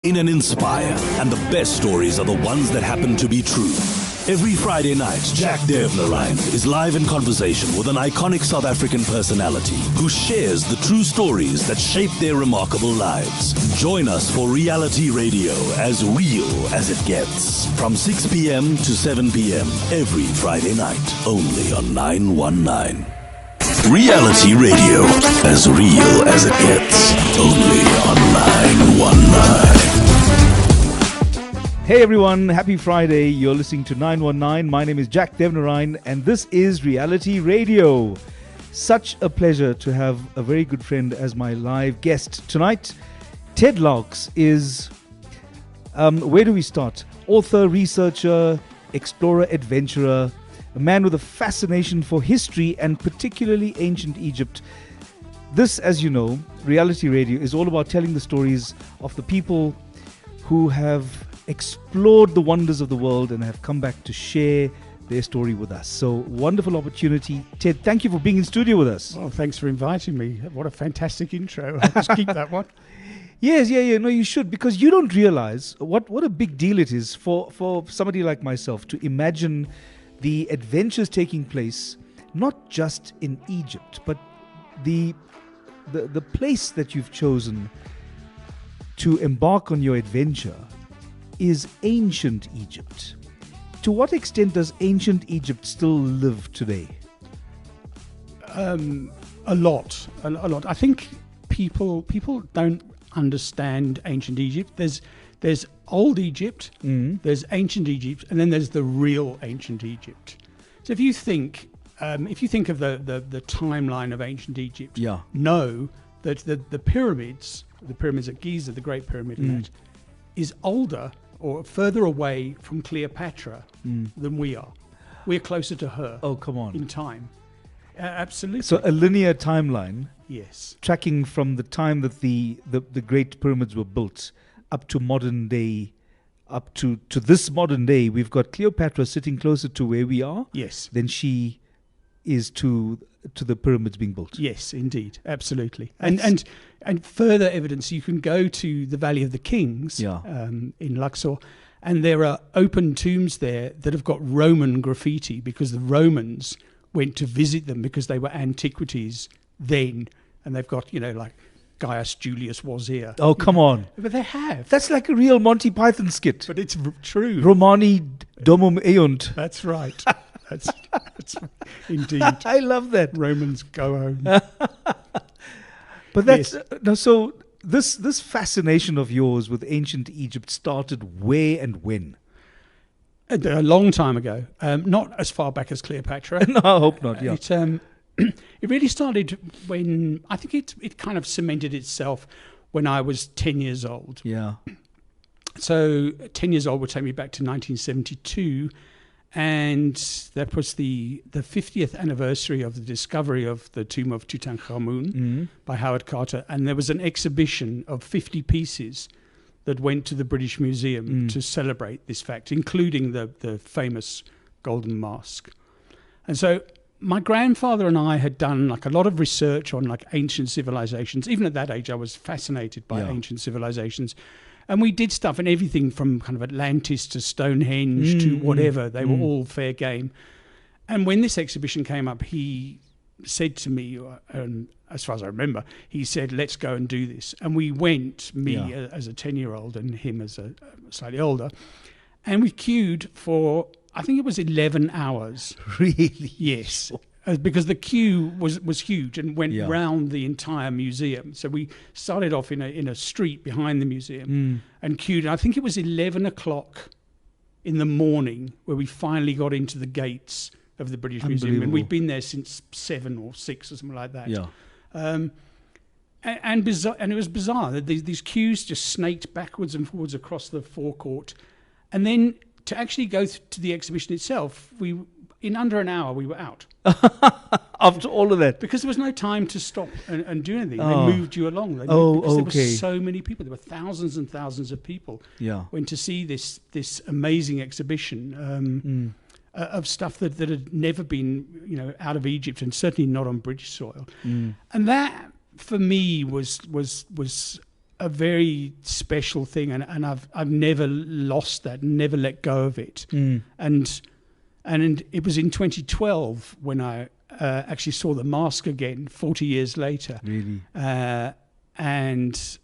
In and inspire, and the best stories are the ones that happen to be true. Every Friday night, Jack Devnarain is live in conversation with an iconic South African personality who shares the true stories that shape their remarkable lives. Join us for reality radio as real as it gets. From 6 p.m. to 7 p.m. every Friday night, only on 919. Reality radio, as real as it gets, only on 919. Hey everyone, happy Friday. You're listening to 919. My name is Jack Devnarain and this is Reality Radio. Such a pleasure to have a very good friend as my live guest tonight. Ted Loukes is, where do we start? Author, researcher, explorer, adventurer, a man with a fascination for history and particularly ancient Egypt. This, as you know, Reality Radio is all about telling the stories of the people who have explored the wonders of the world and have come back to share their story with us. So, wonderful opportunity. Ted, thank you for being in studio with us. Well, thanks for inviting me. What a fantastic intro. I'll just keep that one. Yes, no, you should, because you don't realize what a big deal it is for somebody like myself to imagine the adventures taking place, not just in Egypt, but the place that you've chosen to embark on your adventure is ancient Egypt. To what extent does ancient Egypt still live today? A lot. I think people don't understand ancient Egypt. There's old Egypt, there's ancient Egypt, and then there's the real ancient Egypt. So if you think of the timeline of ancient Egypt, know that the pyramids at Giza, the Great Pyramid, and that, is older or further away from Cleopatra than we are. We're closer to her. Oh, come on. In time. Absolutely. So a linear timeline. Yes. Tracking from the time that the Great Pyramids were built up to modern day, up to this modern day, we've got Cleopatra sitting closer to where we are. Yes. Than she is to the pyramids being built. Yes, indeed, absolutely. And further evidence, you can go to the Valley of the Kings in Luxor, and there are open tombs there that have got Roman graffiti because the Romans went to visit them because they were antiquities then, and they've got, like Gaius Julius was here. Oh, come on. But they have. That's like a real Monty Python skit. But it's true. Romani domum eunt. That's right. That's indeed. I love that. Romans go home. But that's so this fascination of yours with ancient Egypt started where and when? A long time ago. Not as far back as Cleopatra. No, I hope not. Yeah. It really started when I think it kind of cemented itself when I was 10 years old. Yeah. So 10 years old would take me back to 1972. And that was the 50th anniversary of the discovery of the tomb of Tutankhamun by Howard Carter. And there was an exhibition of 50 pieces that went to the British Museum to celebrate this fact, including the famous golden mask. And so my grandfather and I had done a lot of research on ancient civilizations. Even at that age, I was fascinated by ancient civilizations. And we did stuff and everything from kind of Atlantis to Stonehenge to whatever. They were all fair game. And when this exhibition came up, he said to me, as far as I remember, he said, let's go and do this. And we went, me as a 10-year-old and him as a slightly older. And we queued for, I think it was 11 hours. Really? Yes. Because the queue was huge and went round the entire museum. So we started off in a street behind the museum and queued. And I think it was 11 o'clock in the morning where we finally got into the gates of the British Museum. And we'd been there since 7 or 6 or something like that. Yeah. And it was bizarre that these queues just snaked backwards and forwards across the forecourt. And then to actually go to the exhibition itself, in under an hour, we were out. After all of that? Because there was no time to stop and do anything. Oh. They moved you along. Because there were so many people. There were thousands and thousands of people went to see this amazing exhibition of stuff that had never been out of Egypt and certainly not on British soil. And that, for me, was a very special thing, and I've never lost that, never let go of it. And it was in 2012 when I actually saw The Mask again, 40 years later. Really? And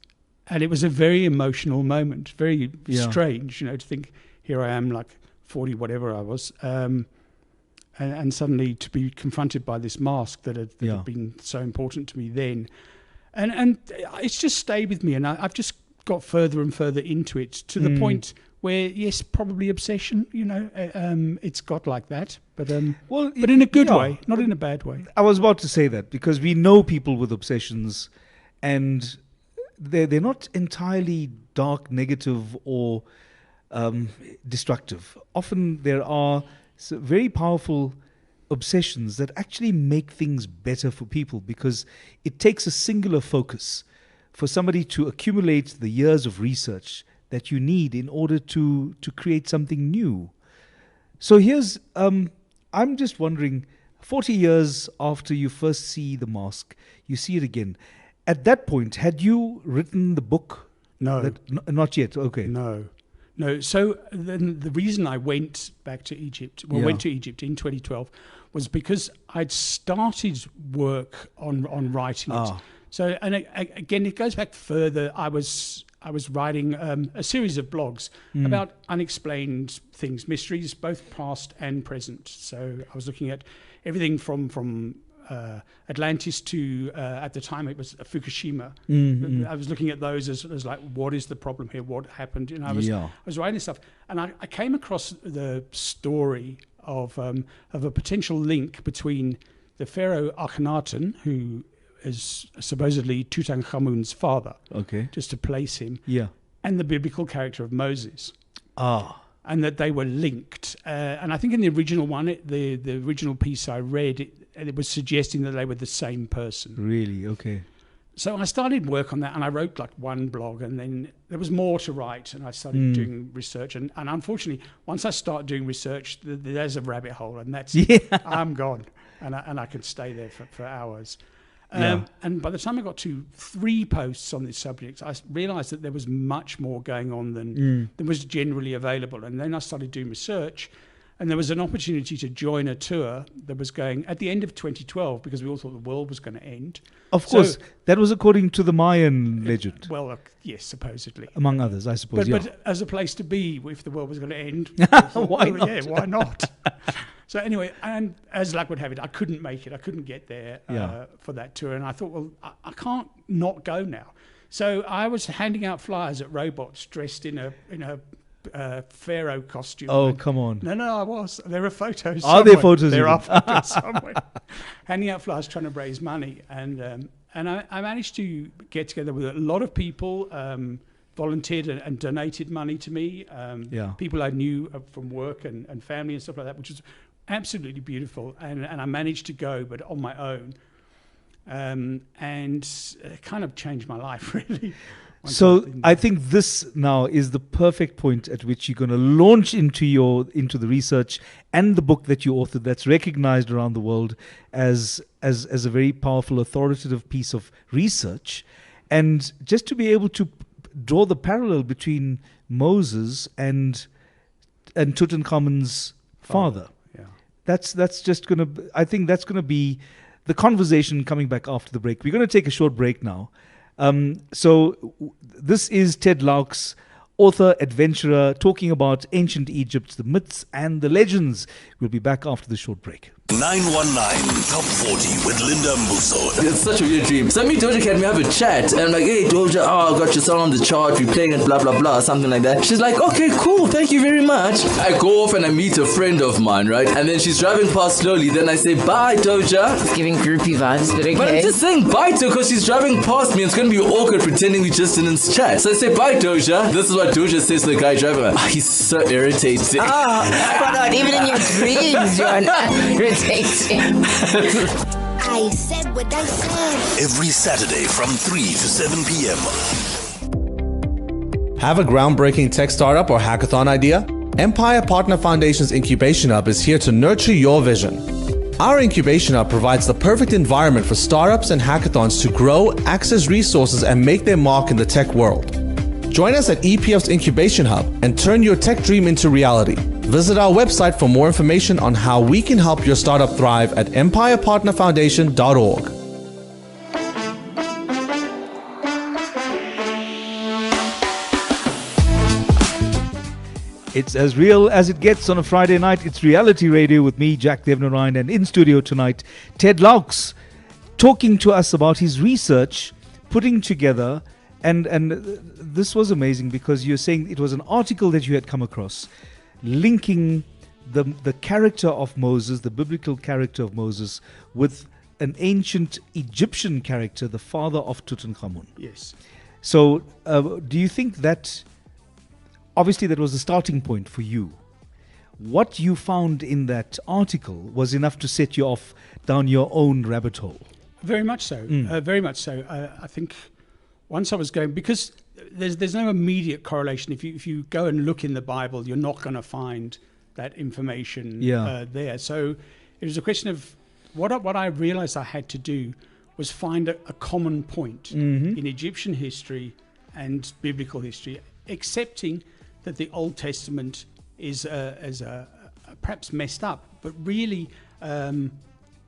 it was a very emotional moment, very strange, to think here I am, like 40, whatever I was, and suddenly to be confronted by this mask that had been so important to me then. And it's just stayed with me, and I've just got further and further into it to the point where, yes, probably obsession, it's got like that, but in a good way, not in a bad way. I was about to say that, because we know people with obsessions, and they're not entirely dark, negative, or destructive. Often there are very powerful obsessions that actually make things better for people, because it takes a singular focus for somebody to accumulate the years of research that you need in order to create something new. So here's, I'm just wondering, 40 years after you first see The Mask, you see it again. At that point, had you written the book? No. Not yet, okay. No. So then the reason I went back to Egypt, went to Egypt in 2012, was because I'd started work on writing it. So, and again, it goes back further. I was writing a series of blogs about unexplained things, mysteries, both past and present. So I was looking at everything from Atlantis to, at the time it was Fukushima. I was looking at those as like, what is the problem here? What happened? I was writing this stuff, and I came across the story of a potential link between the pharaoh Akhenaten, who is supposedly Tutankhamun's father, just to place him, and the biblical character of Moses. And that they were linked. And I think in the original one, the original piece I read, it was suggesting that they were the same person. Really? Okay. So I started work on that, and I wrote like one blog, and then there was more to write, and I started doing research. And unfortunately, once I start doing research, there's a rabbit hole, and that's I'm gone, and I can stay there for hours. And by the time I got to 3 posts on this subject, I realized that there was much more going on than was generally available. And then I started doing research, and there was an opportunity to join a tour that was going at the end of 2012, because we all thought the world was going to end. Of course, that was according to the Mayan legend. Well, yes, supposedly. Among others, I suppose, but as a place to be, if the world was going to end, why not? Yeah, why not? So anyway, and as luck would have it, I couldn't make it. I couldn't get there for that tour. And I thought, well, I can't not go now. So I was handing out flyers at robots dressed in a pharaoh costume. Oh, come on. No, I was. There are photos somewhere. Are there photos? There are photos somewhere. Handing out flyers, trying to raise money. And I managed to get together with a lot of people, volunteered and donated money to me. People I knew from work and family and stuff like that, which was absolutely beautiful. And I managed to go, but on my own. And it kind of changed my life, really. So I think this now is the perfect point at which you're going to launch into the research and the book that you authored, that's recognized around the world as a very powerful, authoritative piece of research. And just to be able to draw the parallel between Moses and Tutankhamun's father. That's just going to, I think that's going to be the conversation coming back after the break. We're going to take a short break now. So this is Ted Loukes, author, adventurer, talking about ancient Egypt, the myths and the legends. We'll be back after the short break. 919 Top 40 with Linda Mbuso. It's such a weird dream. So me, Doja Cat, we have a chat, and I'm like, hey, Doja, I got your song on the chart, we're playing it, blah, blah, blah, something like that. She's like, okay, cool, thank you very much. I go off and I meet a friend of mine, right? And then she's driving past slowly, then I say, bye, Doja. It's giving groupie vibes, but okay. But I'm just saying bye to her because she's driving past me, and it's going to be awkward pretending we just didn't chat. So I say, bye, Doja. This is what Doja says to the guy driving. He's so irritating. But even in your dreams, you're irritating. I said what I said. Every Saturday from 3 to 7 p.m. Have a groundbreaking tech startup or hackathon idea? Empire Partner Foundation's Incubation Hub is here to nurture your vision. Our incubation hub provides the perfect environment for startups and hackathons to grow, access resources, and make their mark in the tech world. Join us at EPF's Incubation Hub and turn your tech dream into reality. Visit our website for more information on how we can help your startup thrive at empirepartnerfoundation.org. It's as real as it gets on a Friday night. It's Reality Radio with me, Jack Devnarain, and in studio tonight, Ted Loukes, talking to us about his research, putting together, and this was amazing because you're saying it was an article that you had come across, linking the character of Moses, the biblical character of Moses, with an ancient Egyptian character, the father of Tutankhamun. Yes. So, do you think that... Obviously, that was the starting point for you. What you found in that article was enough to set you off down your own rabbit hole. Very much so. Very much so. I think once I was going, because there's no immediate correlation. If you go and look in the Bible, you're not going to find that information there. So it was a question of what I realized I had to do was find a common point in Egyptian history and biblical history, accepting that the Old Testament is perhaps messed up, but really a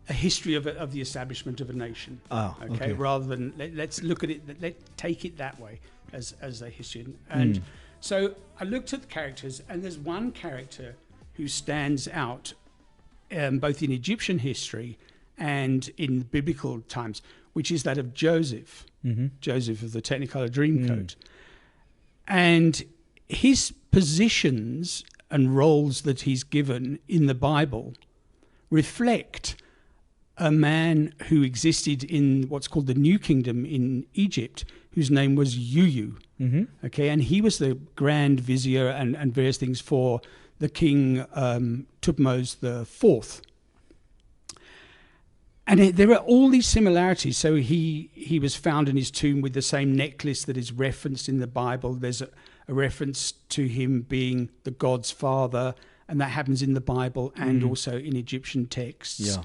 history of the establishment of a nation. Okay. Rather than let's look at it, let's take it that way as a history. And so I looked at the characters, and there's one character who stands out both in Egyptian history and in biblical times, which is that of Joseph, Joseph of the Technicolor Dreamcoat. And his positions and roles that he's given in the Bible reflect a man who existed in what's called the New Kingdom in Egypt, whose name was Yuyu. Okay, and he was the Grand Vizier and various things for the king Thutmose IV. And there are all these similarities. So he was found in his tomb with the same necklace that is referenced in the Bible. There's a reference to him being the God's father, and that happens in the Bible and also in Egyptian texts.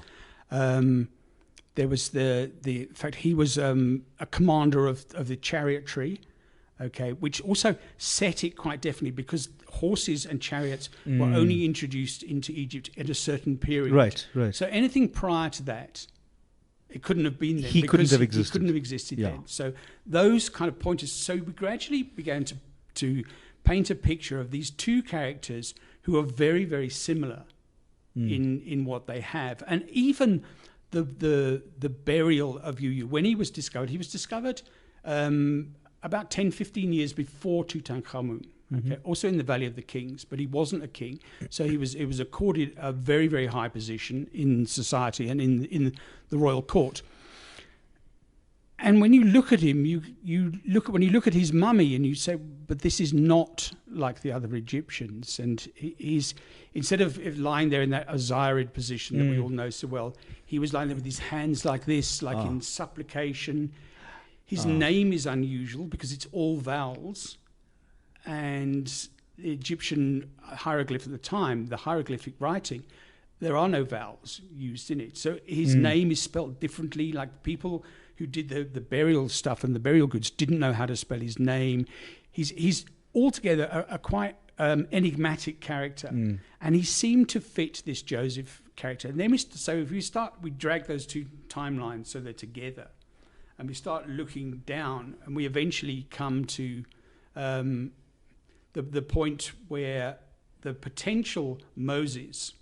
There was in fact, he was a commander of the chariotry, okay, which also set it quite definitely because horses and chariots were only introduced into Egypt at a certain period. Right. So anything prior to that, it couldn't have been there. He couldn't have existed. He couldn't have existed then. So those kind of pointers. So we gradually began to paint a picture of these two characters who are very, very similar in what they have. And even the burial of Yuyu, when he was discovered about 10, 15 years before Tutankhamun. Okay, also in the Valley of the Kings, but he wasn't a king, so it was accorded a very, very high position in society and in the royal court. And when you look at him, when you look at his mummy, and you say, but this is not like the other Egyptians. And he's, instead of lying there in that Osirid position that we all know so well, he was lying there with his hands like this, like in supplication. His name is unusual because it's all vowels. And the Egyptian hieroglyph at the time, the hieroglyphic writing, there are no vowels used in it. So his name is spelled differently. Like people who did the burial stuff and the burial goods didn't know how to spell his name. He's altogether a quite enigmatic character. And he seemed to fit this Joseph character. And then we drag those two timelines so they're together. And we start looking down, and we eventually come to the point where the potential Moses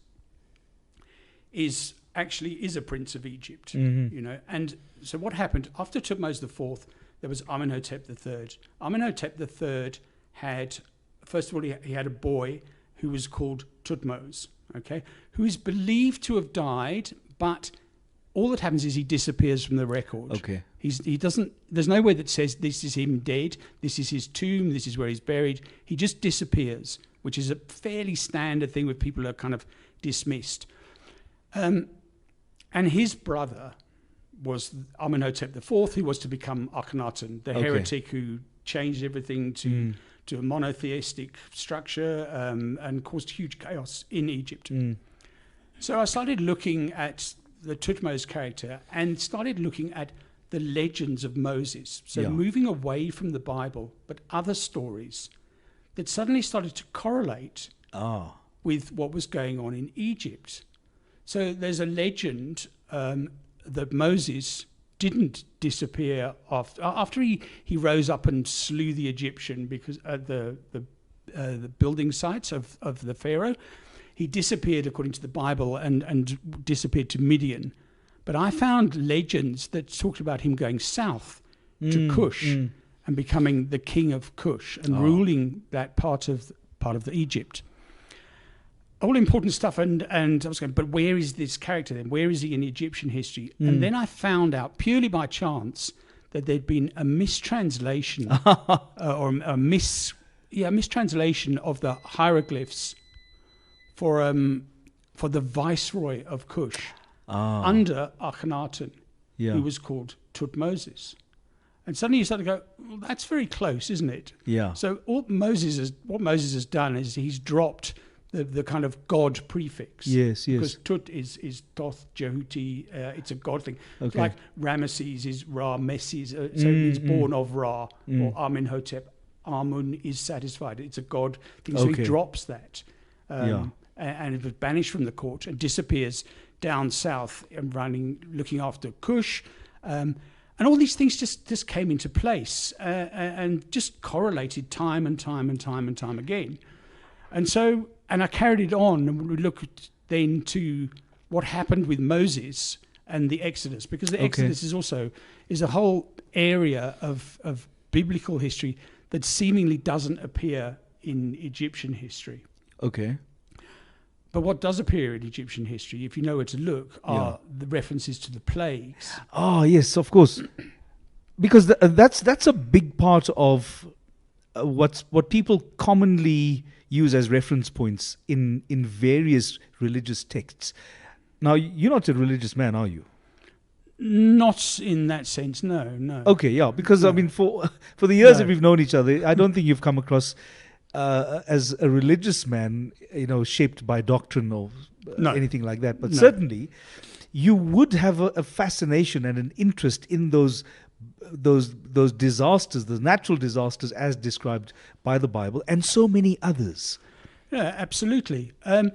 is a prince of Egypt, you know. And so what happened after Thutmose IV? There was Amenhotep III. Amenhotep III had, first of all, he had a boy who was called Thutmose, okay, who is believed to have died, but all that happens is he disappears from the record. Okay. He doesn't. There's no way that says this is him dead. This is his tomb. This is where he's buried. He just disappears, which is a fairly standard thing where people are kind of dismissed. And his brother was Amenhotep IV, who was to become Akhenaten, the heretic who changed everything to a monotheistic structure and caused huge chaos in Egypt. So I started looking at the Thutmose character and started looking at the legends of Moses. So moving away from the Bible, but other stories that suddenly started to correlate with what was going on in Egypt. So there's a legend that Moses didn't disappear after he rose up and slew the Egyptian because the building sites of the Pharaoh. He disappeared, according to the Bible, and disappeared to Midian. But I found legends that talked about him going south to Cush and becoming the king of Cush and ruling that part of the Egypt. All important stuff, and I was going, but where is this character then? Where is he in Egyptian history? And then I found out, purely by chance, that there'd been a mistranslation or a mistranslation of the hieroglyphs for the viceroy of Cush under Akhenaten, who was called Thutmose. And suddenly you start to go, well, that's very close, isn't it? Yeah. So what Moses has done is he's dropped the kind of God prefix. Yes. Because Tut is Toth, Jehuti, it's a God thing. Okay. Like Ramesses is Ra, Messes, so it means born of Ra, or Amenhotep, Amun is satisfied. It's a God thing, so he drops that. And it was banished from the court and disappears down south and looking after Cush. And all these things just came into place and just correlated time and time again. And I carried it on, and we looked then to what happened with Moses and the Exodus, because the Exodus is a whole area of biblical history that seemingly doesn't appear in Egyptian history. Okay. But what does appear in Egyptian history, if you know where to look, are the references to the plagues. Oh, yes, of course. Because that's a big part of what people commonly use as reference points in various religious texts. Now, you're not a religious man, are you? Not in that sense, no. Okay, yeah, because I mean, for the years that we've known each other, I don't think you've come across as a religious man, shaped by doctrine or anything like that. But certainly, you would have a fascination and an interest in those disasters, those natural disasters as described by the Bible, and so many others. Yeah, absolutely. And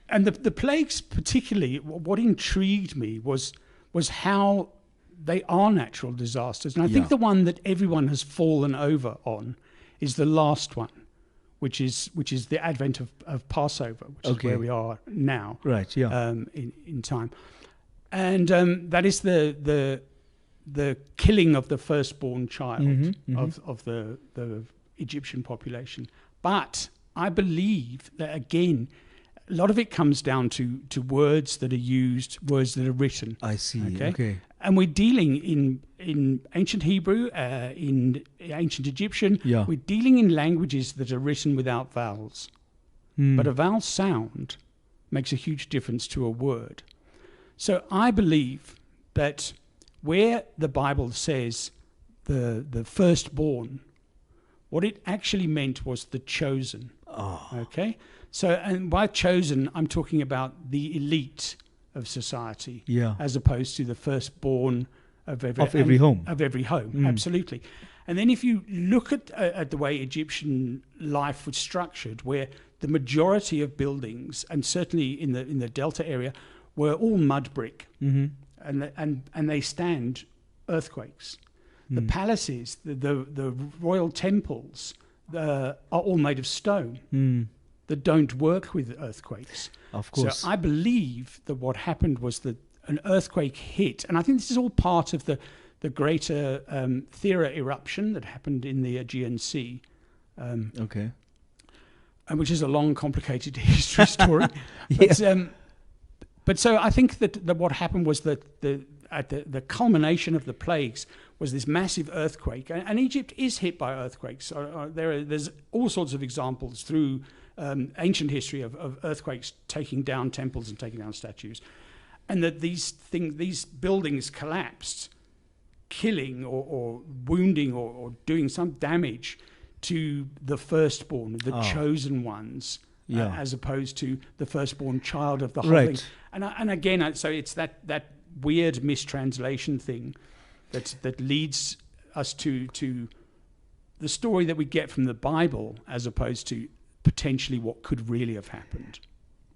the plagues, particularly, what intrigued me was how they are natural disasters. And I think the one that everyone has fallen over on is the last one, which is the advent of Passover, which is where we are now. Right. Yeah. In time, and that is the killing of the firstborn child of the Egyptian population. But I believe that, again, a lot of it comes down to words that are used, words that are written. I see. Okay. And we're dealing in ancient Hebrew, in ancient Egyptian, we're dealing in languages that are written without vowels. But a vowel sound makes a huge difference to a word. So I believe that where the Bible says the firstborn, what it actually meant was the chosen. Okay? So, and by chosen, I'm talking about the elite of society, as opposed to the firstborn of every home. Of every home, absolutely. And then if you look at the way Egyptian life was structured, where the majority of buildings, and certainly in the Delta area, were all mud brick, and they stand earthquakes. The palaces, the royal temples, are all made of stone that don't work with earthquakes. Of course. So I believe that what happened was that an earthquake hit, and I think this is all part of the greater Thera eruption that happened in the Aegean Sea. Okay. And which is a long, complicated history story. But so I think that what happened was that at the culmination of the plagues was this massive earthquake. And Egypt is hit by earthquakes. There's all sorts of examples through ancient history of earthquakes taking down temples and taking down statues. And that these buildings collapsed, killing or wounding or doing some damage to the firstborn, the chosen ones as opposed to the firstborn child of the whole Right. thing. And again, so it's that weird mistranslation thing that leads us to the story that we get from the Bible as opposed to potentially what could really have happened.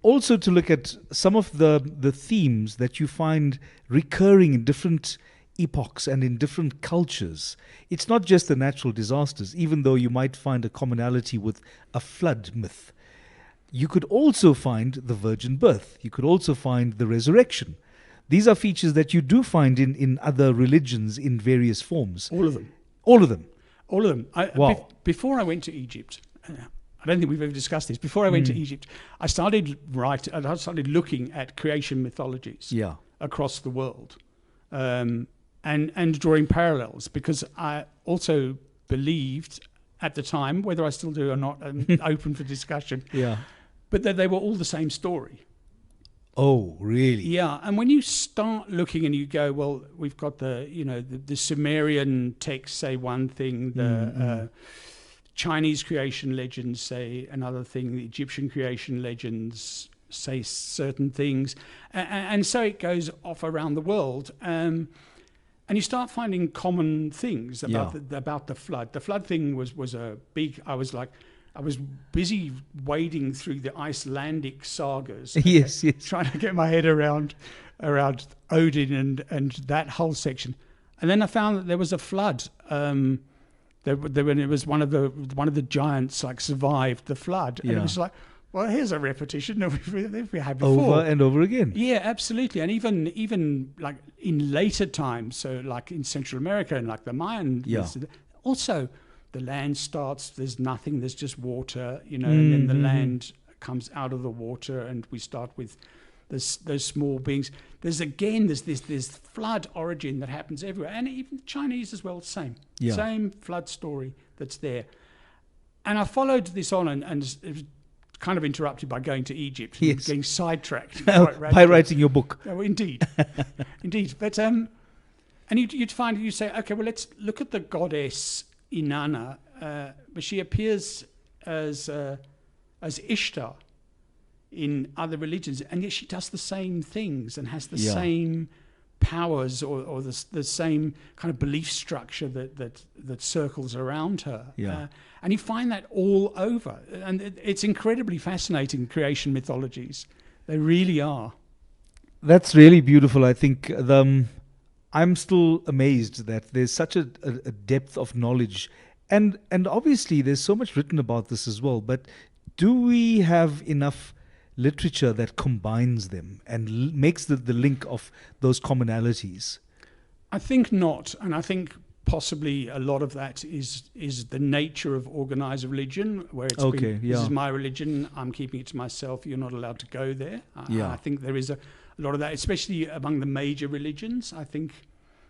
Also to look at some of the themes that you find recurring in different epochs and in different cultures. It's not just the natural disasters, even though you might find a commonality with a flood myth. You could also find the virgin birth. You could also find the resurrection. These are features that you do find in other religions in various forms. All of them. All of them. All of them. Wow. Before I went to Egypt, I don't think we've ever discussed this. Before I went to Egypt, I started looking at creation mythologies across the world, and drawing parallels, because I also believed at the time, whether I still do or not, open for discussion. Yeah. But that they were all the same story. Oh, really? Yeah, and when you start looking and you go, well, we've got the Sumerian texts say one thing, the Chinese creation legends say another thing, the Egyptian creation legends say certain things, and so it goes off around the world. And you start finding common things about the flood. The flood thing was a big. I was busy wading through the Icelandic sagas. Yes. Trying to get my head around Odin and that whole section, and then I found that there was a flood. When it was one of the giants survived the flood, and it was like, well, here's a repetition of what we had before, over and over again. Yeah, absolutely. And even like in later times, so like in Central America and like the Mayan, also the land starts, there's nothing, there's just water, and then the land comes out of the water, and we start with those small beings. There's this flood origin that happens everywhere, and even the Chinese as well, same flood story that's there. And I followed this on, and it was kind of interrupted by going to Egypt, and getting sidetracked by writing your book. Oh, indeed, indeed. But and you'd find, you say, okay, well, let's look at the goddess Inanna, but she appears as Ishtar in other religions, and yet she does the same things and has the same powers or the same kind of belief structure that circles around her. And you find that all over, and it's incredibly fascinating, creation mythologies. They really are. That's really beautiful. I think I'm still amazed that there's such a depth of knowledge, and obviously there's so much written about this as well, but do we have enough literature that combines them and makes the link of those commonalities? I think not, and I think possibly a lot of that is the nature of organized religion, where it's this is my religion, I'm keeping it to myself, you're not allowed to go there. I think there is a lot of that, especially among the major religions. I think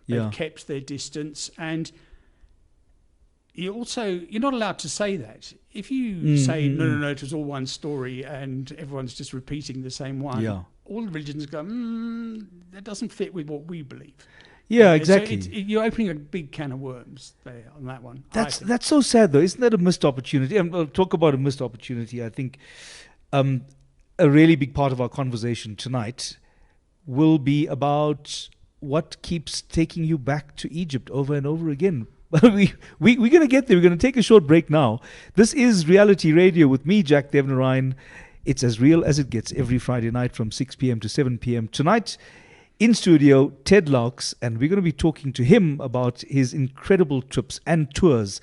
they've kept their distance, and you're not allowed to say that. If you say, no, it was all one story and everyone's just repeating the same one, all the religions go, that doesn't fit with what we believe. Yeah, exactly. So you're opening a big can of worms there on that one. That's so sad, though. Isn't that a missed opportunity? And we'll talk about a missed opportunity. I think a really big part of our conversation tonight will be about what keeps taking you back to Egypt over and over again. We're going to get there. We're going to take a short break now. This is Reality Radio with me, Jack Devnarain. It's as real as it gets every Friday night from 6 p.m. to 7 p.m. Tonight, in studio, Ted Loukes, and we're going to be talking to him about his incredible trips and tours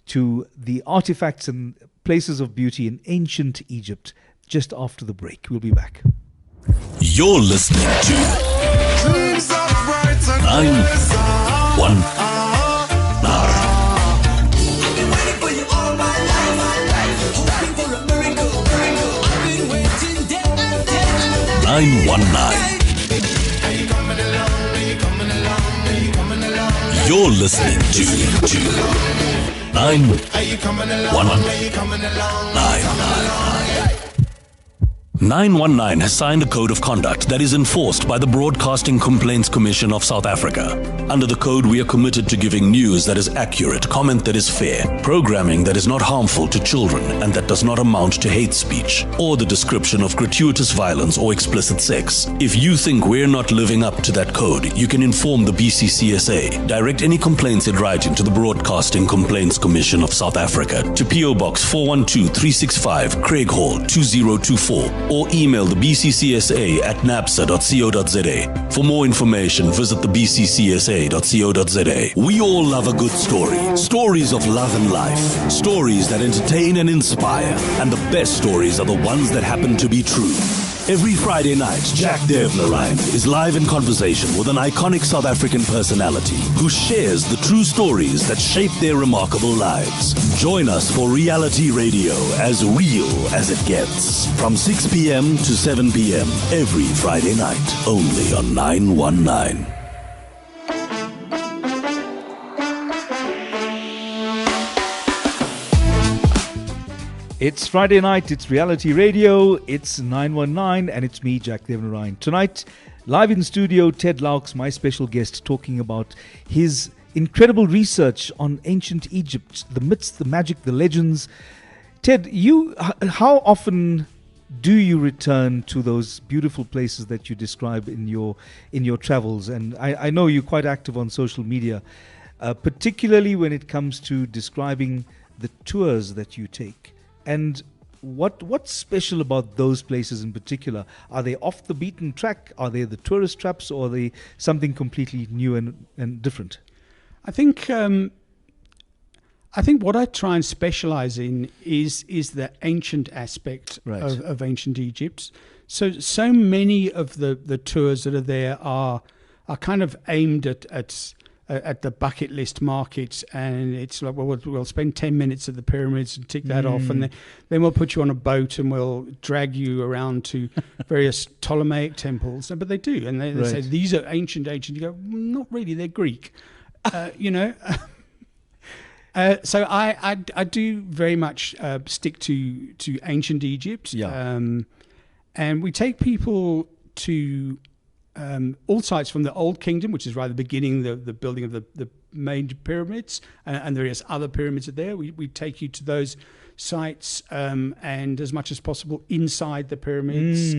to the artifacts and places of beauty in ancient Egypt just after the break. We'll be back. You're listening to 919. 919. You're listening to 919. 919 has signed a code of conduct that is enforced by the Broadcasting Complaints Commission of South Africa. Under the code, we are committed to giving news that is accurate, comment that is fair, programming that is not harmful to children and that does not amount to hate speech or the description of gratuitous violence or explicit sex. If you think we're not living up to that code, you can inform the BCCSA. Direct any complaints in writing to the Broadcasting Complaints Commission of South Africa to PO Box 412365, Craig Hall 2024, or email the BCCSA at napsa.co.za. For more information, visit the bccsa.co.za. We all love a good story. Stories of love and life. Stories that entertain and inspire. And the best stories are the ones that happen to be true. Every Friday night, Jack Devnarain is live in conversation with an iconic South African personality who shares the true stories that shape their remarkable lives. Join us for reality radio as real as it gets. From 6 p.m. to 7 p.m. every Friday night, only on 919. It's Friday night, it's reality radio, it's 919, and it's me, Jack Devnarain. Tonight, live in studio, Ted Loukes, my special guest, talking about his incredible research on ancient Egypt, the myths, the magic, the legends. Ted, how often do you return to those beautiful places that you describe in your travels? And I know you're quite active on social media, particularly when it comes to describing the tours that you take. And what's special about those places in particular? Are they off the beaten track? Are they the tourist traps, or are they something completely new and different? I think what I try and specialize in is the ancient aspect of ancient Egypt. So many of the tours that are there are kind of aimed at the bucket list market, and it's like, well, we'll spend 10 minutes at the pyramids and tick that off, and then we'll put you on a boat and we'll drag you around to various Ptolemaic temples. But they do, and they say these are ancient. You go, not really, they're Greek, you know. So I do very much stick to ancient Egypt, and we take people to all sites from the Old Kingdom, which is right at the beginning, the building of the main pyramids, and various other pyramids are there. We take you to those sites, and as much as possible inside the pyramids,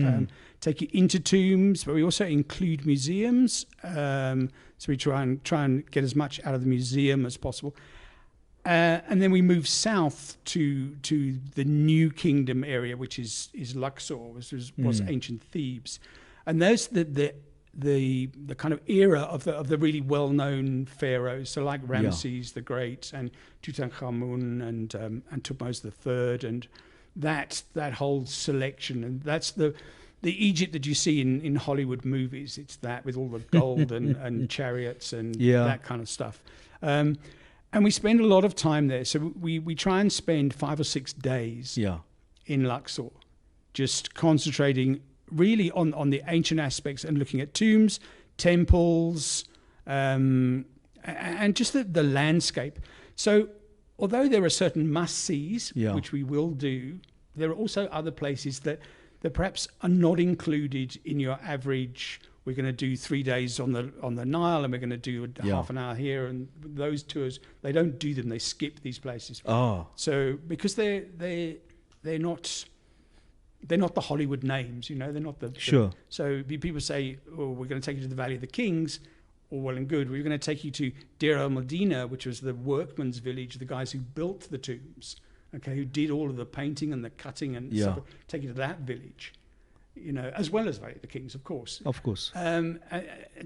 take you into tombs, but we also include museums. So we try and get as much out of the museum as possible. And then we move south to the New Kingdom area, which is Luxor, which was ancient Thebes. And those the kind of era of the really well-known pharaohs, so like Ramses the Great and Tutankhamun and Thutmose III, and that whole selection, and that's the Egypt that you see in Hollywood movies. It's that with all the gold and chariots and that kind of stuff. And we spend a lot of time there. So we try and spend 5 or 6 days in Luxor, just concentrating really on the ancient aspects and looking at tombs, temples, and just the landscape. So although there are certain must-sees, which we will do, there are also other places that perhaps are not included in your average. We're going to do 3 days on the Nile, and we're going to do half an hour here. And those tours, they don't do them; they skip these places. So because they're not the Hollywood names, you know, they're not the so people say, "Oh, we're going to take you to the Valley of the Kings." All well and good. We're going to take you to Deir el-Medina, which was the workman's village, the guys who built the tombs, who did all of the painting and the cutting and stuff. Take you to that village. You know, as well as Valley of the Kings, of course. And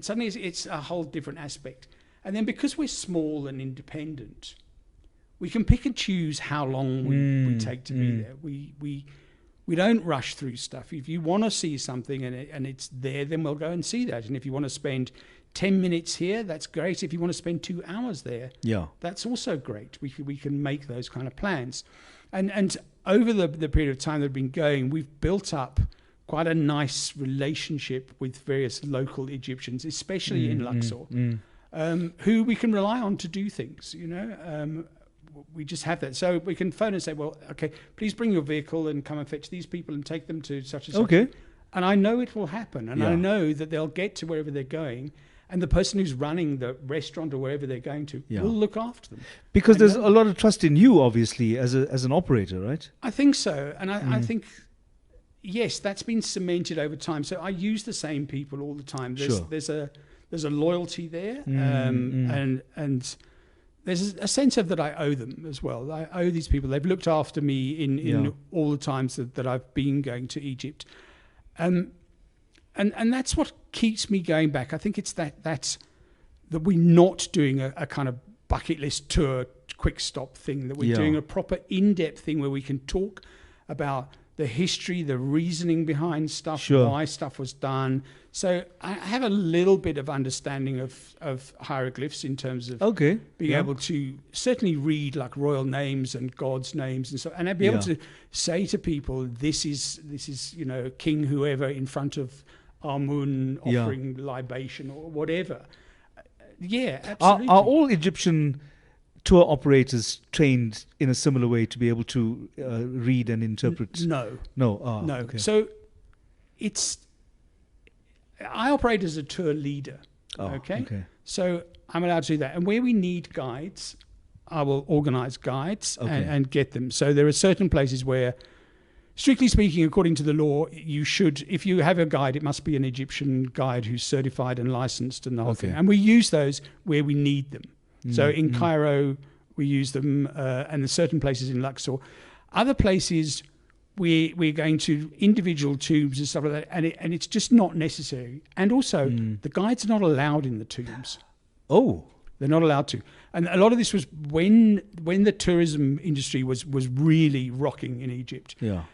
suddenly it's a whole different aspect. And then because we're small and independent, we can pick and choose how long we take to be there. We don't rush through stuff. If you want to see something and it's there, then we'll go and see that. And if you want to spend 10 minutes here, that's great. If you want to spend 2 hours there, that's also great. We can make those kind of plans. And over the period of time that we've been going, we've built up quite a nice relationship with various local Egyptians, especially in Luxor, who we can rely on to do things. You know, we just have that. So we can phone and say, well, okay, please bring your vehicle and come and fetch these people and take them to such and such. Okay. And I know it will happen. And I know that they'll get to wherever they're going. And the person who's running the restaurant or wherever they're going to will look after them. Because there's a lot of trust in you, obviously, as an operator, right? I think so. And I think, yes, that's been cemented over time. So I use the same people all the time. There's a loyalty there. And there's a sense of that I owe them as well. I owe these people. They've looked after me in all the times that I've been going to Egypt. And that's what keeps me going back. I think it's that we're not doing a kind of bucket list tour, quick stop thing, that we're doing a proper in-depth thing where we can talk about the history, the reasoning behind stuff, why stuff was done. So I have a little bit of understanding of hieroglyphs in terms of being able to certainly read like royal names and gods' names and so, and I'd be able to say to people, this is King whoever in front of Amun offering libation or whatever. Absolutely. Are all Egyptian tour operators trained in a similar way to be able to read and interpret? No. Okay. So I operate as a tour leader. Okay. So I'm allowed to do that. And where we need guides, I will organize guides and get them. So there are certain places where, strictly speaking, according to the law, you should, if you have a guide, it must be an Egyptian guide who's certified and licensed and the whole thing. And we use those where we need them. So in Cairo, we use them, and there's certain places in Luxor. Other places, we're going to individual tombs and stuff like that, and it's just not necessary. And also, the guides are not allowed in the tombs. Oh. They're not allowed to. And a lot of this was when the tourism industry was really rocking in Egypt. Yeah.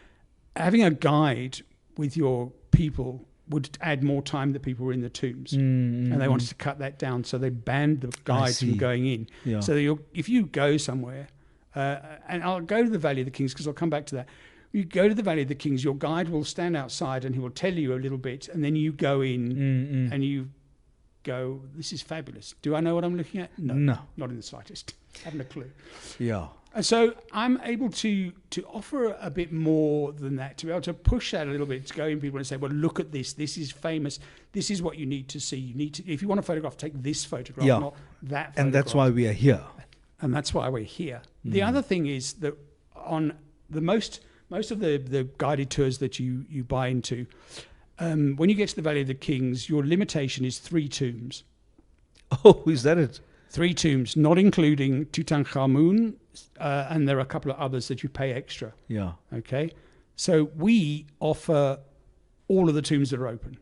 Having a guide with your people would add more time that people were in the tombs. And they wanted to cut that down, so they banned the guides from going in. Yeah. So if you go somewhere, and I'll go to the Valley of the Kings because I'll come back to that. You go to the Valley of the Kings, your guide will stand outside and he will tell you a little bit, and then you go in and you go, this is fabulous. Do I know what I'm looking at? No. Not in the slightest. Haven't a clue. Yeah. And so I'm able to offer a bit more than that, to be able to push that a little bit, to go in people and say, well, look at this. This is famous. This is what you need to see. You need to, if you want a photograph, take this photograph, not that photograph. And that's why we are here. And that's why we're here. The other thing is that on the most of the guided tours that you buy into, when you get to the Valley of the Kings, your limitation is 3 tombs. Oh, is that it? 3 tombs, not including Tutankhamun, and there are a couple of others that you pay extra. Yeah. Okay. So we offer all of the tombs that are open.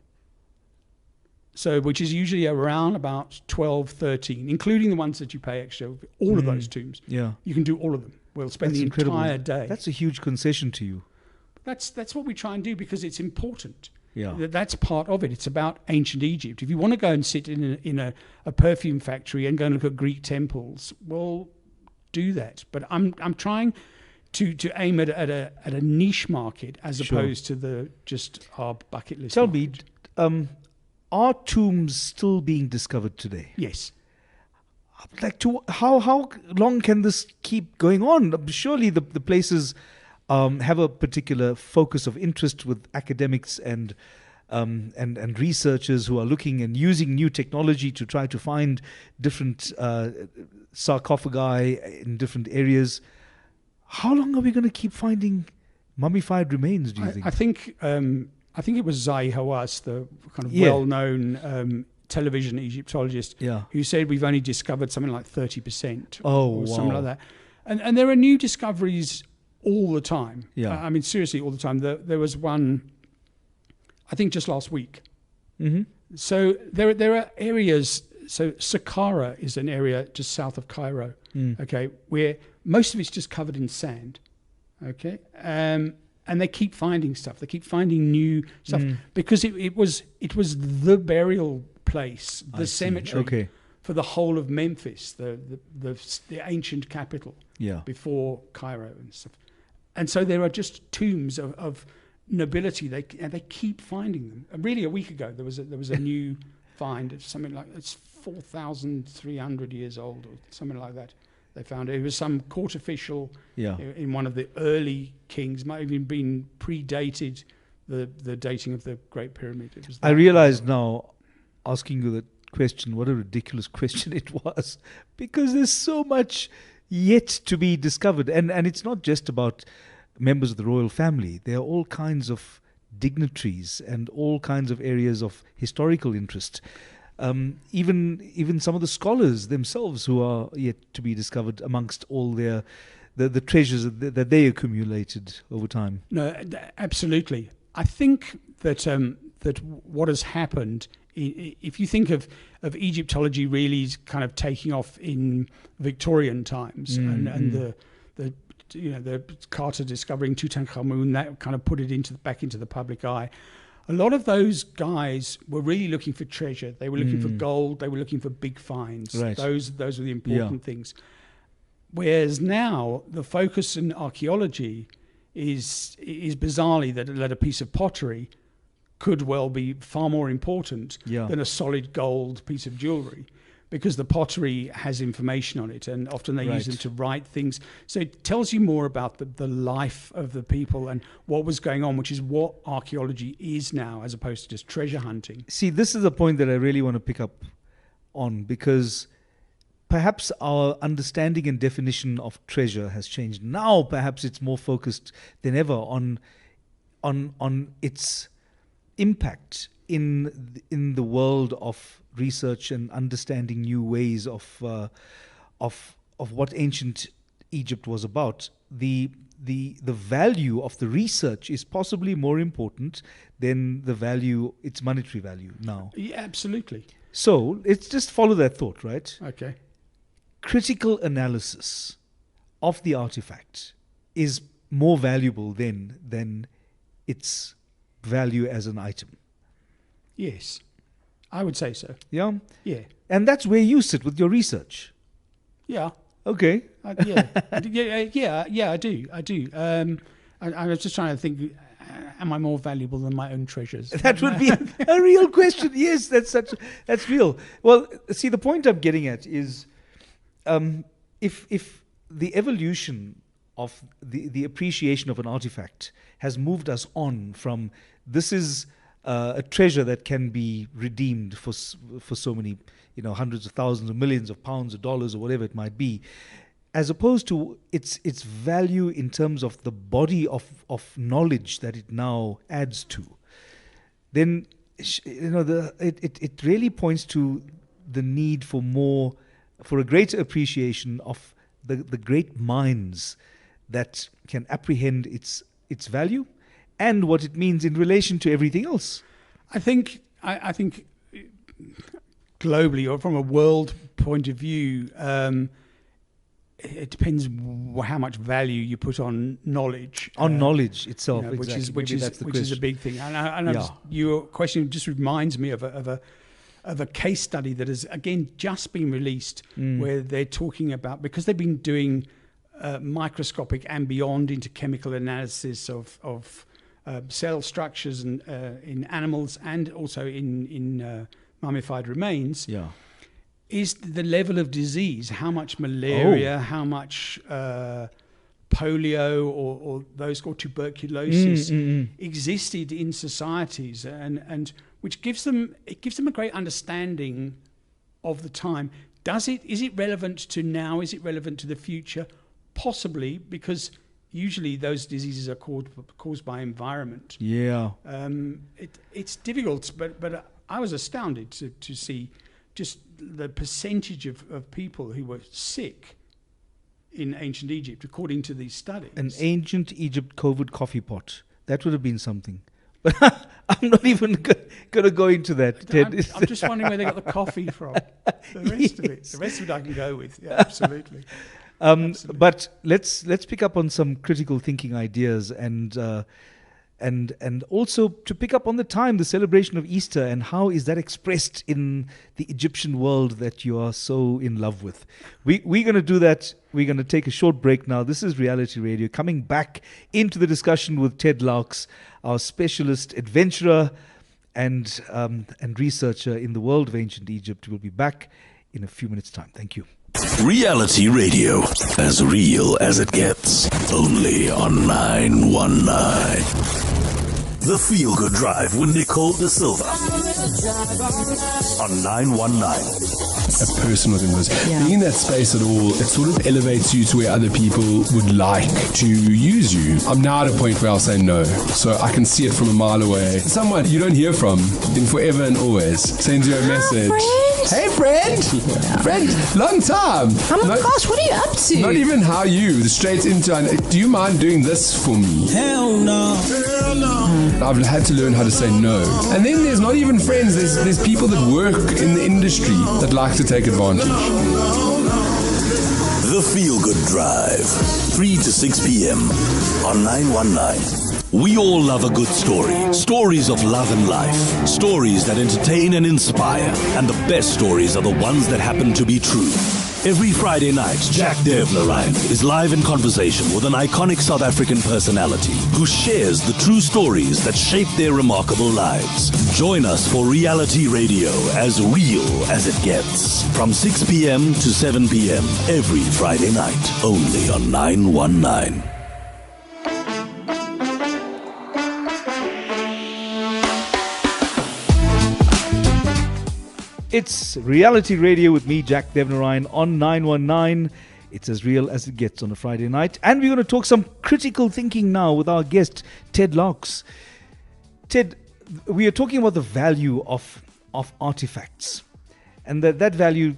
So, which is usually around about 12, 13, including the ones that you pay extra. All of those tombs. Yeah. You can do all of them. We'll spend the entire day. That's a huge concession to you. That's what we try and do because it's important. Yeah. That's part of it. It's about ancient Egypt. If you want to go and sit in a perfume factory and go and look at Greek temples, well, do that. But I'm trying to aim at a niche market as opposed to just our bucket list. Tell me, are tombs still being discovered today? Yes. Like, how long can this keep going on? Surely the places have a particular focus of interest with academics and researchers who are looking and using new technology to try to find different sarcophagi in different areas. How long are we going to keep finding mummified remains, do you think? I think it was Zahi Hawass, the kind of well-known television Egyptologist, who said we've only discovered something like 30% or something like that. And there are new discoveries all the time. Yeah. I mean, seriously, all the time. There was one, I think, just last week. Mm-hmm. So there are areas. So Saqqara is an area just south of Cairo, okay, where most of it's just covered in sand, okay, and they keep finding stuff. They keep finding new stuff because it was the burial place, the cemetery for the whole of Memphis, the ancient capital, before Cairo and stuff. And so there are just tombs of nobility. They keep finding them. Really, a week ago there was a new find of something like it's 4,300 years old or something like that. They found it was some court official Yeah. in one of the early kings, might have even been predated the dating of the Great Pyramid. It was I that. realize now, asking you that question, what a ridiculous question it was, because there's so much yet to be discovered. And it's not just about members of the royal family. There are all kinds of dignitaries and all kinds of areas of historical interest. Even some of the scholars themselves who are yet to be discovered amongst all the treasures that they accumulated over time. No, absolutely. I think that that what has happened, if you think of Egyptology really kind of taking off in Victorian times, and the Carter discovering Tutankhamun, that kind of put it back into the public eye. A lot of those guys were really looking for treasure. They were looking for gold. They were looking for big finds. Right. Those were the important things. Whereas now the focus in archaeology is bizarrely that a piece of pottery could well be far more important than a solid gold piece of jewelry, because the pottery has information on it, and often they use them to write things. So it tells you more about the life of the people and what was going on, which is what archaeology is now, as opposed to just treasure hunting. See, this is a point that I really want to pick up on, because perhaps our understanding and definition of treasure has changed. Now perhaps it's more focused than ever on its impact in the world of research and understanding new ways of what ancient Egypt was about. The value of the research is possibly more important than its monetary value now. Yeah, absolutely. So let's just follow that thought, right? Okay. Critical analysis of the artifact is more valuable than its value as an item. Yes, I would say so. Yeah? Yeah. And that's where you sit with your research. Yeah. Okay. Yeah, I do. I was just trying to think, am I more valuable than my own treasures? That would be a real question. Yes, that's real. Well, see, the point I'm getting at is, if the evolution of the appreciation of an artifact has moved us on from this is a treasure that can be redeemed for so many, hundreds of thousands of millions of pounds or dollars or whatever it might be, as opposed to its value in terms of the body of knowledge that it now adds to, then it really points to the need for a greater appreciation of the great minds that can apprehend its value and what it means in relation to everything else. I think globally, or from a world point of view, it depends how much value you put on knowledge. On knowledge itself, exactly. which is a big thing. And your question just reminds me of a case study that has again just been released, where they're talking about, because they've been doing microscopic and beyond into chemical analysis of cell structures and in animals and also in mummified remains. Yeah. Is the level of disease, how much malaria, how much polio or those called tuberculosis existed in societies, and which gives them a great understanding of the time. Is it relevant to now? Is it relevant to the future? Possibly, because usually those diseases are caused by environment. Yeah. It's difficult, but I was astounded to see just the percentage of people who were sick in ancient Egypt, according to these studies. An ancient Egypt COVID coffee pot. That would have been something. But I'm not even going to go into that, Ted. I'm just wondering where they got the coffee from. The rest of it I can go with. Yeah, absolutely. But let's pick up on some critical thinking ideas and also to pick up on the celebration of Easter, and how is that expressed in the Egyptian world that you are so in love with. We're going to do that. We're going to take a short break now. This is Reality Radio, coming back into the discussion with Ted Loukes, our specialist adventurer and researcher in the world of ancient Egypt. We'll be back in a few minutes' time. Thank you. Reality radio, as real as it gets. Only on 919. The Feel Good Drive with Nicole De Silva on 919. A person within this. Being in that space at all, it sort of elevates you to where other people would like to use you. I'm now at a point where I'll say no. So I can see it from a mile away. Someone you don't hear from in forever and always sends you a message. Hey, friend! Friend, long time! Oh my gosh, what are you up to? Not even how you, straight into, do you mind doing this for me? Hell no. Hell no. I've had to learn how to say no. And then there's not even friends, there's people that work in the industry that like to take advantage. The Feel Good Drive, 3 to 6 p.m. on 919. We all love a good story. Stories of love and life. Stories that entertain and inspire. And the best stories are the ones that happen to be true. Every Friday night, Jack Devnarain is live in conversation with an iconic South African personality who shares the true stories that shape their remarkable lives. Join us for reality radio as real as it gets. From 6 p.m. to 7 p.m. every Friday night, only on 919. It's Reality Radio with me, Jack Devnarain, on 919. It's as real as it gets on a Friday night. And we're going to talk some critical thinking now with our guest, Ted Loukes. Ted, we are talking about the value of artifacts. And that value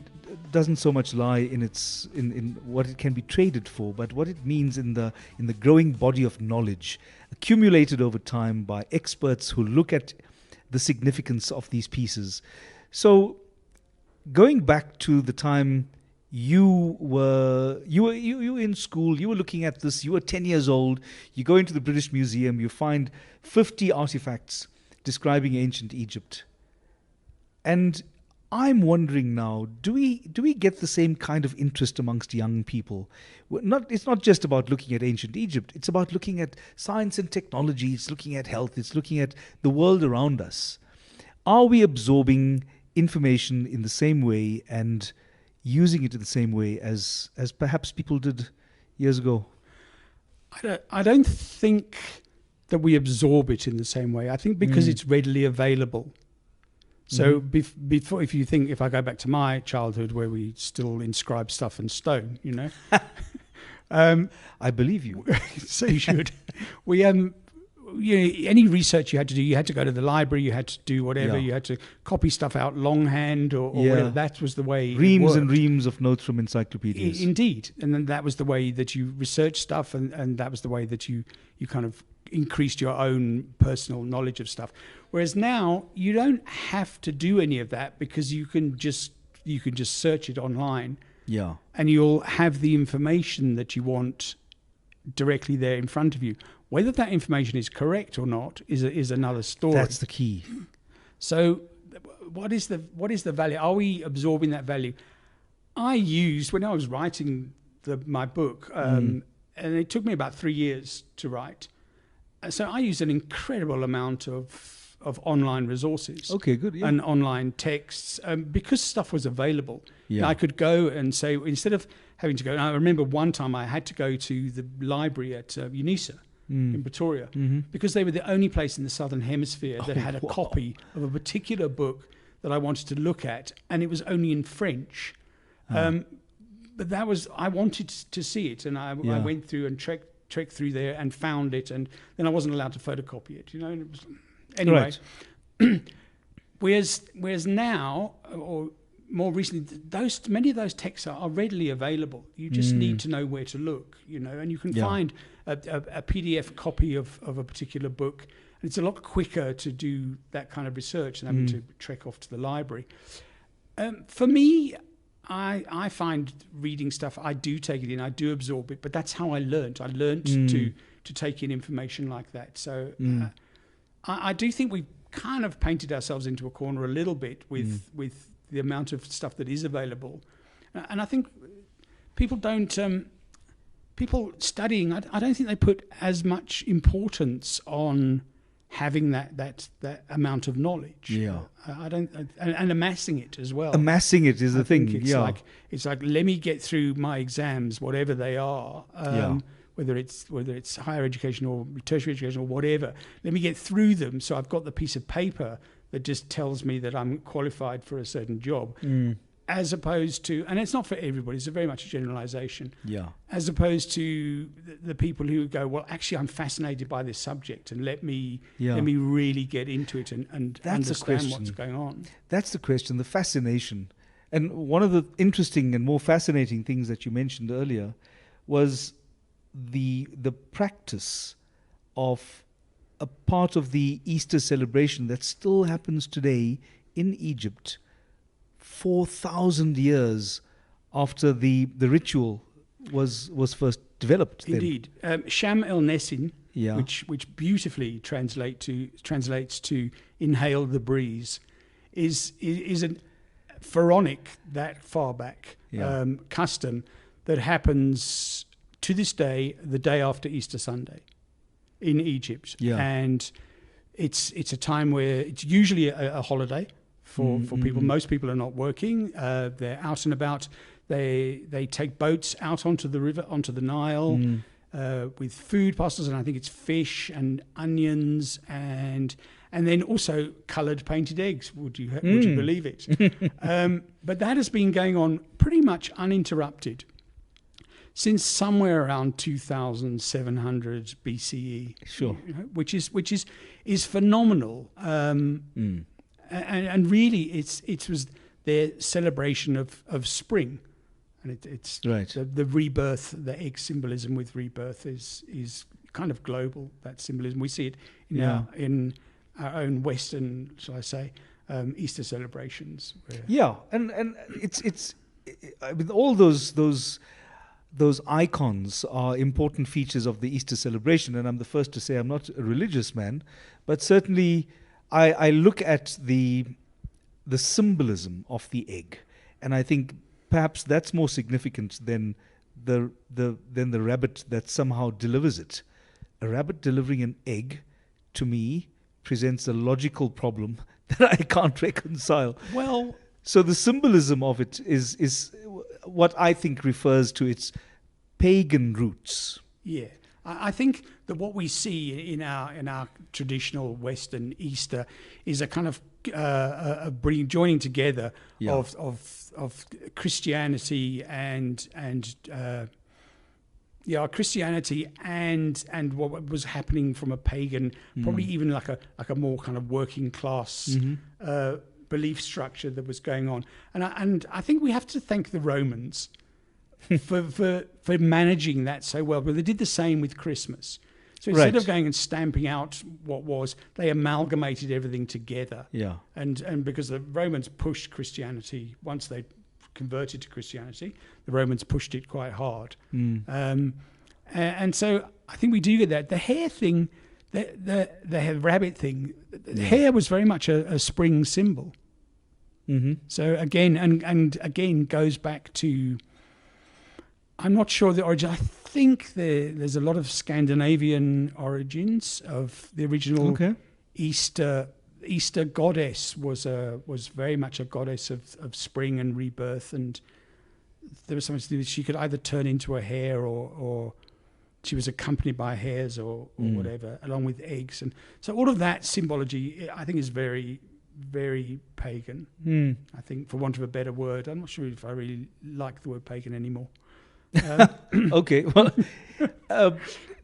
doesn't so much lie in what it can be traded for, but what it means in the growing body of knowledge accumulated over time by experts who look at the significance of these pieces. So, going back to the time you were in school, you were looking at this, you were 10 years old, you go into the British Museum, you find 50 artifacts describing ancient Egypt. And I'm wondering now, do we get the same kind of interest amongst young people? It's not just about looking at ancient Egypt, it's about looking at science and technology, it's looking at health, it's looking at the world around us. Are we absorbing information in the same way and using it in the same way as perhaps people did years ago? I don't think that we absorb it in the same way. I think because it's readily available. So before, if I go back to my childhood where we still inscribe stuff in stone, you know, I believe you. So you should. We any research you had to do, you had to go to the library, you had to do whatever, you had to copy stuff out longhand or whatever. That was the way. Reams and reams of notes from encyclopedias. Indeed. And then that was the way that you researched stuff, and that was the way that you kind of increased your own personal knowledge of stuff. Whereas now you don't have to do any of that because you can just search it online. Yeah. And you'll have the information that you want directly there in front of you. Whether that information is correct or not is another story. That's the key. So what is the value? Are we absorbing that value? I used, when I was writing my book, and it took me about 3 years to write. So I used an incredible amount of online resources. Okay, good. Yeah. And online texts, because stuff was available. Yeah. I could go and say, instead of having to go, and I remember one time I had to go to the library at UNISA in Pretoria, because they were the only place in the Southern Hemisphere that had a copy of a particular book that I wanted to look at, and it was only in French. But I wanted to see it, and I went through and trekked through there and found it, and then I wasn't allowed to photocopy it, you know. And it was, anyway, right. whereas now, or more recently, many of those texts are readily available. You just need to know where to look, you know, and you can find a PDF copy of a particular book. And it's a lot quicker to do that kind of research than having to trek off to the library. For me, I find reading stuff, I do take it in, I do absorb it, but that's how I learned. I learned to take in information like that. So I do think we've kind of painted ourselves into a corner a little bit with the amount of stuff that is available. And I think people studying, I don't think they put as much importance on having that amount of knowledge. Yeah. I don't, and amassing it as well. Amassing it is the thing. It's like let me get through my exams, whatever they are. Whether it's higher education or tertiary education or whatever, let me get through them so I've got the piece of paper that just tells me that I'm qualified for a certain job. As opposed to, and it's not for everybody, it's very much a generalization. Yeah. As opposed to the people who go, well, actually, I'm fascinated by this subject, and let me really get into it and understand what's going on. That's the question, the fascination. And one of the interesting and more fascinating things that you mentioned earlier was the practice of a part of the Easter celebration that still happens today in Egypt, 4,000 years after the ritual was first developed. Indeed. Sham el Nessin, Yeah. which beautifully translates to inhale the breeze, is a pharaonic that far back custom that happens to this day, the day after Easter Sunday in Egypt. Yeah. And it's a time where it's usually a holiday for people. Most people are not working. They're out and about. They take boats out onto the river, onto the Nile, with food parcels, and I think it's fish and onions and then also coloured painted eggs. Would you believe it? But that has been going on pretty much uninterrupted since somewhere around 2700 BCE. Sure. Which is phenomenal. And really, it was their celebration of spring, and it's right. The rebirth, the egg symbolism with rebirth is kind of global. That symbolism, we see it in our own Western, shall I say, Easter celebrations. And it's I mean, all those icons are important features of the Easter celebration, and I'm the first to say I'm not a religious man, but certainly I look at the symbolism of the egg, and I think perhaps that's more significant than the rabbit that somehow delivers it. A rabbit delivering an egg, to me, presents a logical problem that I can't reconcile. Well, so the symbolism of it is what I think refers to its pagan roots. Yeah. I think that what we see in our traditional Western Easter is a kind of joining together of Christianity and Christianity and what was happening from a pagan, probably even like a more kind of working class belief structure that was going on. And I think we have to thank the Romans for managing that so well. But they did the same with Christmas. So instead of going and stamping out what was, they amalgamated everything together. Yeah. And because the Romans pushed Christianity, once they converted to Christianity, the Romans pushed it quite hard. And so I think we do get that. The hare thing, the rabbit thing, the hare was very much a spring symbol. So again, and again goes back to, I'm not sure the origin. I think there's a lot of Scandinavian origins of the original Easter goddess was very much a goddess of spring and rebirth, and there was something to do with she could either turn into a hare or she was accompanied by hares or whatever, along with eggs. And so all of that symbology, I think, is very, very pagan. I think, for want of a better word. I'm not sure if I really like the word pagan anymore. Okay. Well,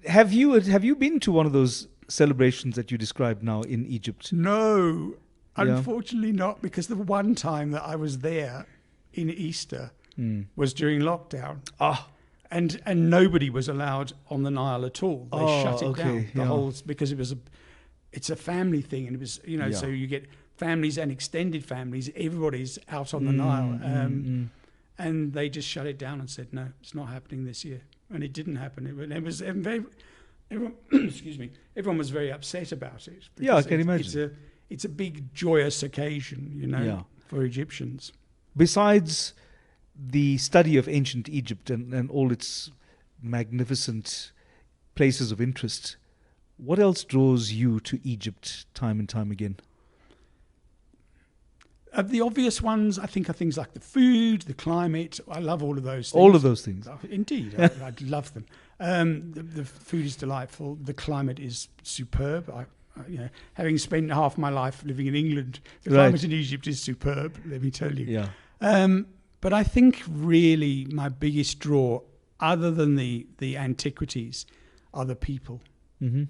have you been to one of those celebrations that you described now in Egypt? No, unfortunately not, because the one time that I was there in Easter was during lockdown. And nobody was allowed on the Nile at all. They shut it down. The whole, because it's a family thing, and it was so you get families and extended families. Everybody's out on the Nile. And they just shut it down and said, no, it's not happening this year. And it didn't happen. It was very, everyone, excuse me, everyone was very upset about it. Yeah, I can imagine. It's a big joyous occasion, for Egyptians. Besides the study of ancient Egypt and all its magnificent places of interest, What else draws you to Egypt time and time again? The obvious ones, I think, are things like the food, the climate. I love all of those things. All of those things. Indeed, I love them. The food is delightful. The climate is superb. Having spent half my life living in England, the climate in Egypt is superb, let me tell you. Yeah. But I think really my biggest draw, other than the antiquities, are the people. Mm-hmm.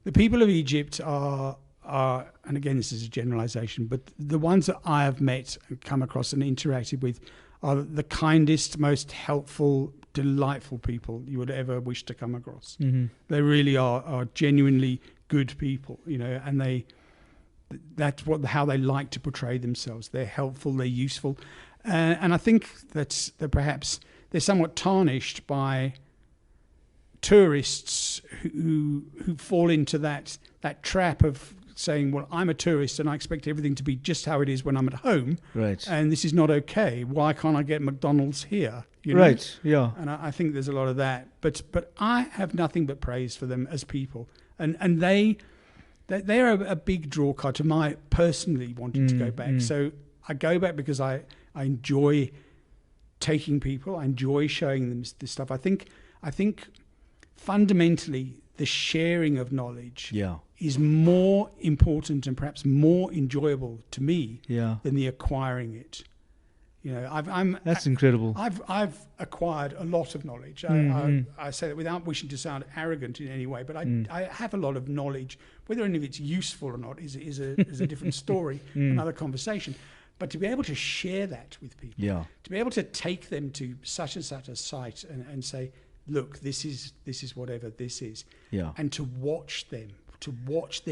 The people of Egypt are, and again, this is a generalization, but the ones that I have met and come across and interacted with are the kindest, most helpful, delightful people you would ever wish to come across. Mm-hmm. They really are genuinely good people, and that's how they like to portray themselves. They're helpful, they're useful. And I think that perhaps they're somewhat tarnished by tourists who fall into that trap of saying, well, I'm a tourist and I expect everything to be just how it is when I'm at home. Right. And this is not okay. Why can't I get McDonald's here? Right, yeah. And I think there's a lot of that. But I have nothing but praise for them as people. And they're a big draw card to my personally wanting to go back. So I go back because I enjoy taking people. I enjoy showing them this stuff. I think fundamentally the sharing of knowledge is more important and perhaps more enjoyable to me than the acquiring it. That's incredible. I've acquired a lot of knowledge. I say that without wishing to sound arrogant in any way, but I have a lot of knowledge. Whether any of it's useful or not is a different story, another conversation. But to be able to share that with people, to be able to take them to such and such a site and say, look, this is whatever this is, and to watch their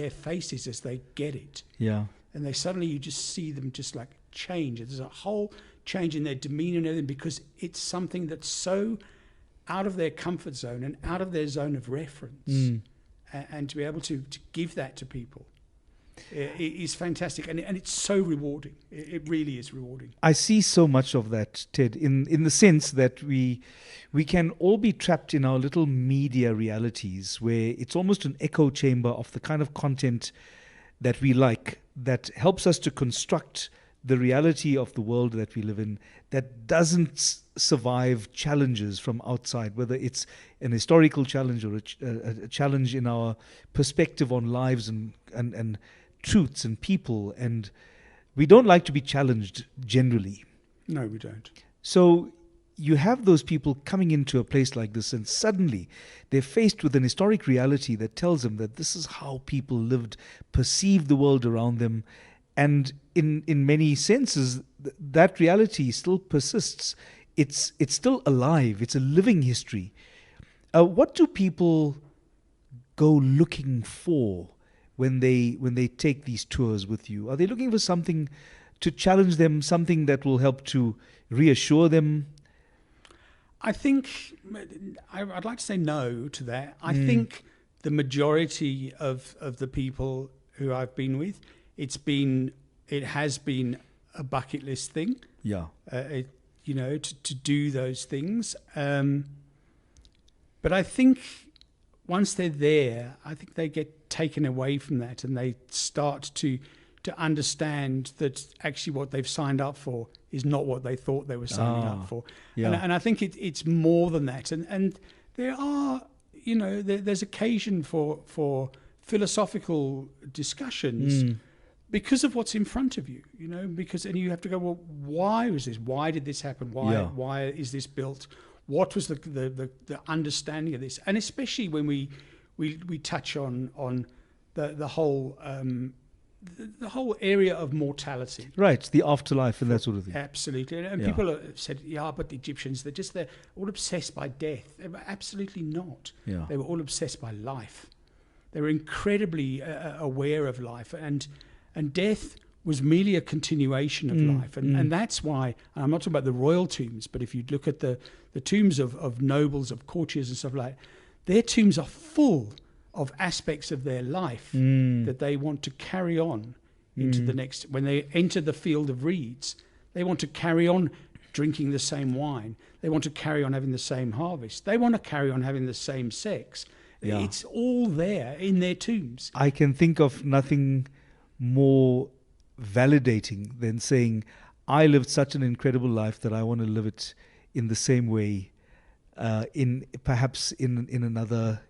faces as they get it, and they suddenly, you just see them just like change. There's a whole change in their demeanor and everything, because it's something that's so out of their comfort zone and out of their zone of reference, and to be able to give that to people is fantastic, and it's so rewarding. It really is rewarding. I see so much of that, Ted, in the sense that we can all be trapped in our little media realities where it's almost an echo chamber of the kind of content that we like, that helps us to construct the reality of the world that we live in, that doesn't survive challenges from outside, whether it's an historical challenge or a challenge in our perspective on lives and truths and people. And we don't like to be challenged generally. No, we don't. So you have those people coming into a place like this, and suddenly they're faced with an historic reality that tells them that this is how people lived, perceived the world around them. And in many senses, that reality still persists. It's still alive. It's a living history. What do people go looking for when they take these tours with you? Are they looking for something to challenge them, something that will help to reassure them? I think I'd like to say no to that. I think the majority of the people who I've been with, it has been a bucket list thing. To do those things. But I think once they're there, I think they get taken away from that, and they start to understand that actually what they've signed up for is not what they thought they were signing up for. And I think it's more than that. And there are, there's occasion for philosophical discussions because of what's in front of you, and you have to go, well, why was this? Why did this happen? Why is this built? What was the understanding of this? And especially when we touch on the whole the whole area of mortality. Right, the afterlife and that sort of thing. Absolutely. And people have said, but the Egyptians, they're all obsessed by death. They were absolutely not. They were all obsessed by life. They were incredibly aware of life, and death was merely a continuation of life. And that's why, and I'm not talking about the royal tombs, but if you look at the tombs of nobles, of courtiers and stuff like that, their tombs are full of aspects of their life that they want to carry on into the next. When they enter the field of reeds, they want to carry on drinking the same wine. They want to carry on having the same harvest. They want to carry on having the same sex. Yeah. It's all there in their tombs. I can think of nothing more validating than saying, I lived such an incredible life that I want to live it in the same way, perhaps in another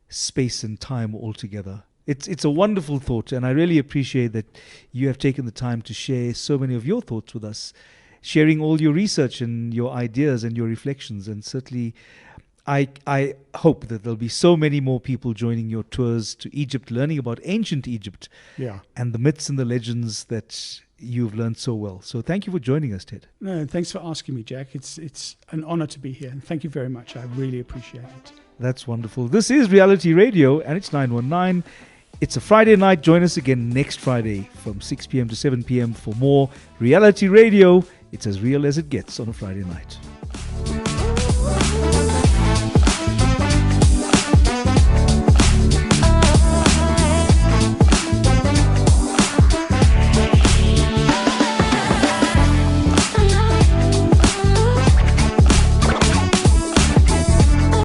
space and time altogether. It's a wonderful thought, and I really appreciate that you have taken the time to share so many of your thoughts with us, sharing all your research and your ideas and your reflections. And certainly, I hope that there'll be so many more people joining your tours to Egypt, learning about ancient Egypt, and the myths and the legends that you've learned so well. So thank you for joining us, Ted. No, thanks for asking me, Jack. It's an honor to be here, and thank you very much. I really appreciate it. That's wonderful. This is Reality Radio, and it's 919. It's a Friday night. Join us again next Friday from 6 p.m. to 7 p.m. for more Reality Radio. It's as real as it gets on a Friday night.